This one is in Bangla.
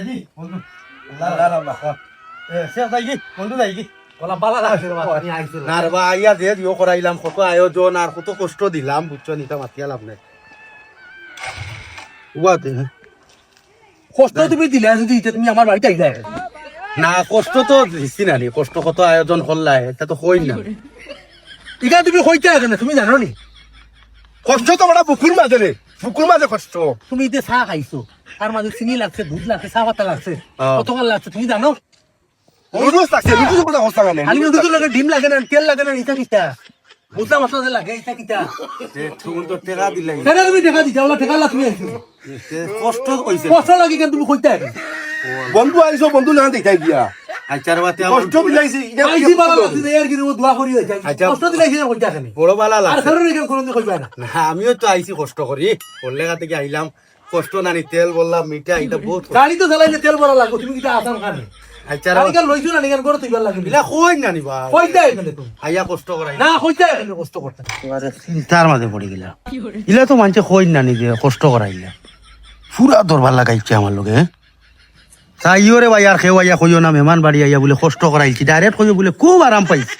যাইগি বন্ধু আল্লাহ সে যাইগি বন্ধু যাইগি বলা বালা লাগছে আমি আইছিল না রে বা আইয়া যে দিও করাইলাম কত আয়োজন আর কত কষ্ট দিলাম বুঝছো নিতা মাতিয়া লাভ নাই উবাতে কষ্ট তুমি দিলে যদি তুমি আমার বাড়িতে আইলা না কষ্ট তো দিছি না রে কষ্ট কত আয়োজন করলাই এটা তো কই না ইকা তুমি কইতে কেন তুমি জানো নি কষ্ট তো বড় বুকুর মাঝে রে বুকুর মাঝে কষ্ট তুমি ইতে চা খাইছো তার মাঝে চিনি লাগছে দুধ লাগছে চা পাতা লাগছে হ্যাঁ। কতকাল লাগছে তুমি জানো রোজ লাগছে রোজ বড় হস্তা গানে খালি দুধ লাগে ডিম লাগে না তেল লাগে না ইটা কিটা বুঝলা মশলা লাগে ইটা কিটা তুমি তো টেকা দিলাই কেন তুমি দেখা দিছা ওলা ঠেকালা তুমি আইছো কষ্ট কইছে কষ্ট লাগি কেন তুমি কইতে কেন বন্ধু আইছো বন্ধু না দেখাই দিয়া আচার বাতে কষ্ট বিলাইছি আইছি বালা লাগছে এর কি দোয়া করি হইছে কষ্ট দিলাইছি না কইতা কেন বড় বালা আর লাগছে ফেরো নিকে কোন কইবা না না আমিও তো আইছি কষ্ট করি কল্লেগা থেকে আইলাম কষ্ট নানি তেল বললাম মিঠা এটা বহুত গাড়ি তো চালাইলে তেল ভরা লাগো তুমি কিটা আসাম খানে আচার গাড়ি কাল লইছো না নিগান করে তুইবার লাগে বিলা কই নানি বা কইতা কেন তুমি আইয়া কষ্ট করাই না কইতা কেন কষ্ট করতে এবারে চিন্তার মাঝে পড়ে গেলাম ইলা তো মানছে কই নানি যে কষ্ট করাইলা পুরা দরবার লাগাইছে আমার লগে তাইও রে ভাই আর খেও আইয়া কইও না মেহমান বাড়ি আইয়া বলে কষ্ট করাইছি ডাইরেক্ট কইও বলে খুব আরাম পাইছি